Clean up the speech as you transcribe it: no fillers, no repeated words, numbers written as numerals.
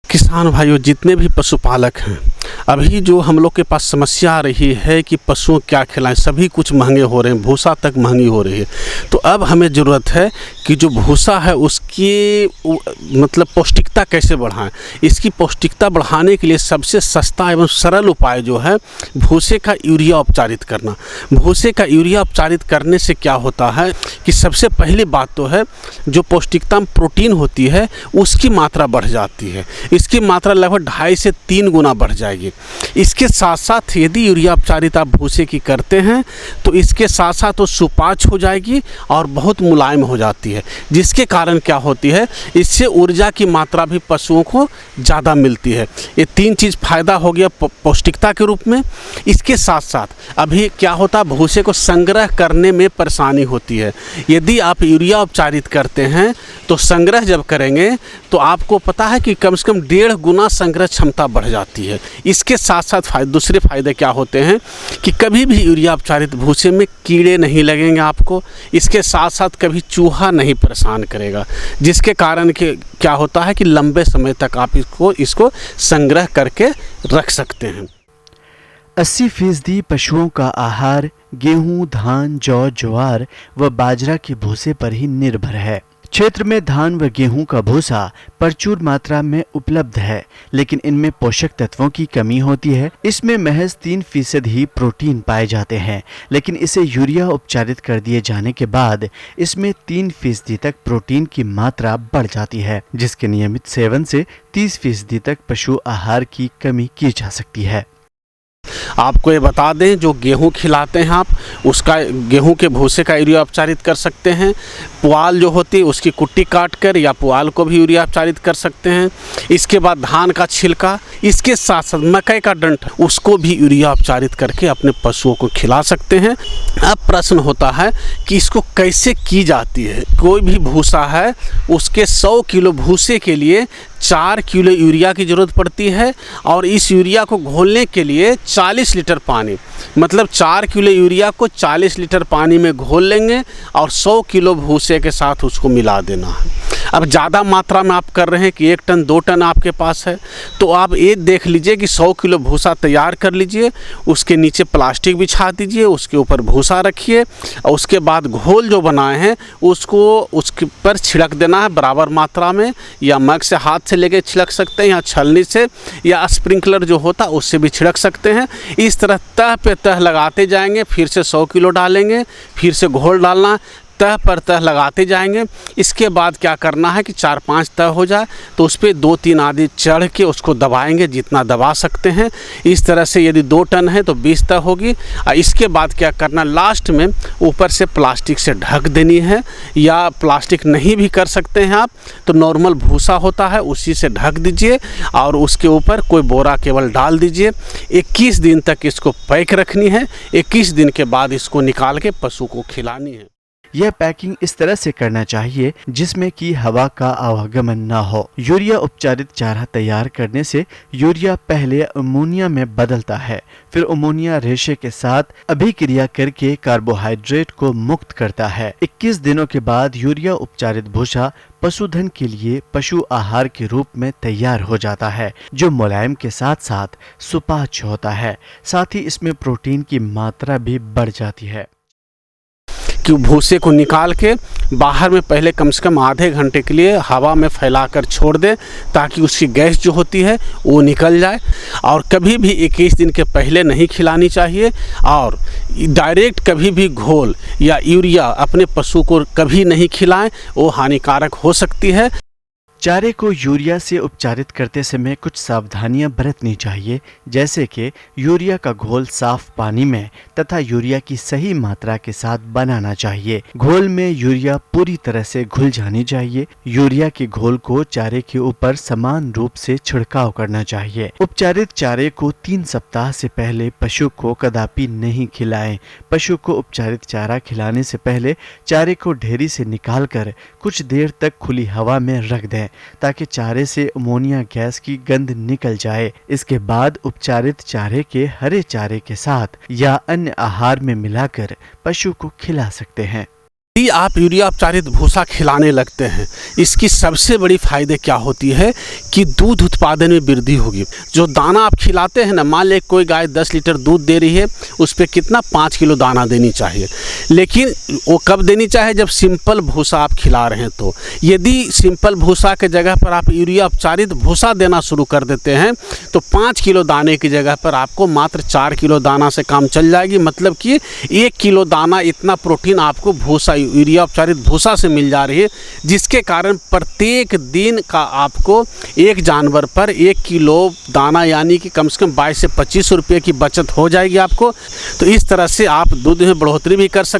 किसान भाइयों, जितने भी पशुपालक हैं, अभी जो हम लोग के पास समस्या आ रही है कि पशुओं क्या खिलाएं, सभी कुछ महंगे हो रहे हैं, भूसा तक महंगी हो रही है। तो अब हमें ज़रूरत है कि जो भूसा है उसकी मतलब पौष्टिकता कैसे बढ़ाएं। इसकी पौष्टिकता बढ़ाने के लिए सबसे सस्ता एवं सरल उपाय जो है भूसे का यूरिया उपचारित करना। भूसे का यूरिया उपचारित करने से क्या होता है कि सबसे पहली बात तो है जो पौष्टिकता में प्रोटीन होती है उसकी मात्रा बढ़ जाती है। इसकी मात्रा लगभग 2.5 से 3 गुना बढ़ जाएगी। इसके साथ साथ यदि यूरिया उपचारित आप भूसे की करते हैं तो इसके साथ साथ वो सुपाच्य हो जाएगी और बहुत मुलायम हो जाती है, जिसके कारण क्या होती है, इससे ऊर्जा की मात्रा भी पशुओं को ज़्यादा मिलती है। ये 3 चीज़ फ़ायदा हो गया पौष्टिकता के रूप में। इसके साथ साथ अभी क्या होता है, भूसे को संग्रह करने में परेशानी होती है। यदि आप यूरिया उपचारित करते हैं तो संग्रह जब करेंगे तो आपको पता है कि कम से कम 1.5 गुना संग्रह क्षमता बढ़ जाती है। इसके साथ साथ दूसरे फायदे क्या होते हैं कि कभी भी यूरिया उपचारित भूसे में कीड़े नहीं लगेंगे आपको। इसके साथ साथ कभी चूहा नहीं परेशान करेगा, जिसके कारण कि क्या होता है कि लंबे समय तक आप इसको संग्रह करके रख सकते हैं। 80% पशुओं का आहार गेहूं, धान, जौ, ज्वार व बाजरा के भूसे पर ही निर्भर है। क्षेत्र में धान व गेहूं का भूसा प्रचुर मात्रा में उपलब्ध है, लेकिन इनमें पोषक तत्वों की कमी होती है। इसमें महज 3% ही प्रोटीन पाए जाते हैं, लेकिन इसे यूरिया उपचारित कर दिए जाने के बाद इसमें 3% तक प्रोटीन की मात्रा बढ़ जाती है, जिसके नियमित सेवन से 30% तक पशु आहार की कमी की जा सकती है। आपको ये बता दें, जो गेहूं खिलाते हैं आप, उसका गेहूं के भूसे का यूरिया उपचारित कर सकते हैं। पुआल जो होती है उसकी कुट्टी काट कर या पुआल को भी यूरिया उपचारित कर सकते हैं। इसके बाद धान का छिलका, इसके साथ साथ मकई का डंठल, उसको भी यूरिया उपचारित करके अपने पशुओं को खिला सकते हैं। अब प्रश्न होता है कि इसको कैसे की जाती है। कोई भी भूसा है उसके 100 किलो भूसे के लिए 4 किलो यूरिया की ज़रूरत पड़ती है, और इस यूरिया को घोलने के लिए 40 लीटर पानी, मतलब 4 किलो यूरिया को 40 लीटर पानी में घोल लेंगे और 100 किलो भूसे के साथ उसको मिला देना है। अब ज़्यादा मात्रा में आप कर रहे हैं कि 1 टन 2 टन आपके पास है, तो आप ये देख लीजिए कि 100 किलो भूसा तैयार कर लीजिए, उसके नीचे प्लास्टिक बिछा दीजिए, उसके ऊपर भूसा रखिए और उसके बाद घोल जो बनाए हैं उसको उसके पर छिड़क देना है बराबर मात्रा में, या मग से हाथ से लेके छिड़क सकते हैं, या छलनी से या स्प्रिंकलर जो होता है उससे भी छिड़क सकते हैं। इस तरह तह पे तह लगाते जाएंगे, फिर से 100 किलो डालेंगे, फिर से घोल डालना, तह पर तह लगाते जाएंगे। इसके बाद क्या करना है कि 4-5 तह हो जाए तो उस पर 2-3 आदमी चढ़ के उसको दबाएंगे, जितना दबा सकते हैं। इस तरह से यदि 2 टन है तो 20 तह होगी। और इसके बाद क्या करना, लास्ट में ऊपर से प्लास्टिक से ढक देनी है, या प्लास्टिक नहीं भी कर सकते हैं आप तो नॉर्मल भूसा होता है उसी से ढक दीजिए और उसके ऊपर कोई बोरा केवल डाल दीजिए। 21 दिन तक इसको पैक रखनी है। 21 दिन के बाद इसको निकाल के पशु को खिलानी है। यह पैकिंग इस तरह से करना चाहिए जिसमें कि हवा का आवागमन न हो। यूरिया उपचारित चारा तैयार करने से यूरिया पहले अमोनिया में बदलता है, फिर अमोनिया रेशे के साथ अभिक्रिया करके कार्बोहाइड्रेट को मुक्त करता है। 21 दिनों के बाद यूरिया उपचारित भूसा पशुधन के लिए पशु आहार के रूप में तैयार हो जाता है, जो मुलायम के साथ साथ सुपाच्य होता है। साथ ही इसमें प्रोटीन की मात्रा भी बढ़ जाती है। कि भूसे को निकाल के बाहर में पहले कम से कम आधे घंटे के लिए हवा में फैलाकर छोड़ दें, ताकि उसकी गैस जो होती है वो निकल जाए। और कभी भी 21 दिन के पहले नहीं खिलानी चाहिए, और डायरेक्ट कभी भी घोल या यूरिया अपने पशु को कभी नहीं खिलाएं, वो हानिकारक हो सकती है। चारे को यूरिया से उपचारित करते समय कुछ सावधानियां बरतनी चाहिए, जैसे कि यूरिया का घोल साफ पानी में तथा यूरिया की सही मात्रा के साथ बनाना चाहिए। घोल में यूरिया पूरी तरह से घुल जानी चाहिए। यूरिया के घोल को चारे के ऊपर समान रूप से छिड़काव करना चाहिए। उपचारित चारे को 3 सप्ताह से पहले पशु को कदापि नहीं खिलाएं। पशु को उपचारित चारा खिलाने से पहले चारे को ढेरी से निकालकर कुछ देर तक खुली हवा में रख दें, ताकि चारे से अमोनिया गैस की गंध निकल जाए। इसके बाद उपचारित चारे के हरे चारे के साथ या अन्य आहार में मिलाकर पशु को खिला सकते हैं। यदि आप यूरिया उपचारित भूसा खिलाने लगते हैं, इसकी सबसे बड़ी फ़ायदे क्या होती है कि दूध उत्पादन में वृद्धि होगी। जो दाना आप खिलाते हैं ना, मान लें कोई गाय 10 लीटर दूध दे रही है, उस पर कितना 5 किलो दाना देनी चाहिए, लेकिन वो कब देनी चाहिए? जब सिंपल भूसा आप खिला रहे हैं। तो यदि सिंपल भूसा के जगह पर आप यूरिया उपचारित भूसा देना शुरू कर देते हैं तो 5 किलो दाने की जगह पर आपको मात्र 4 किलो दाना से काम चल जाएगी। मतलब कि 1 किलो दाना इतना प्रोटीन आपको भूसा, यूरिया उपचारित भूसा से मिल जा रही है, जिसके कारण प्रत्येक दिन का आपको एक जानवर पर 1 किलो दाना यानी कि कम से कम 22 से 25 रुपये की बचत हो जाएगी आपको। तो इस तरह से आप दूध में बढ़ोतरी भी कर सकते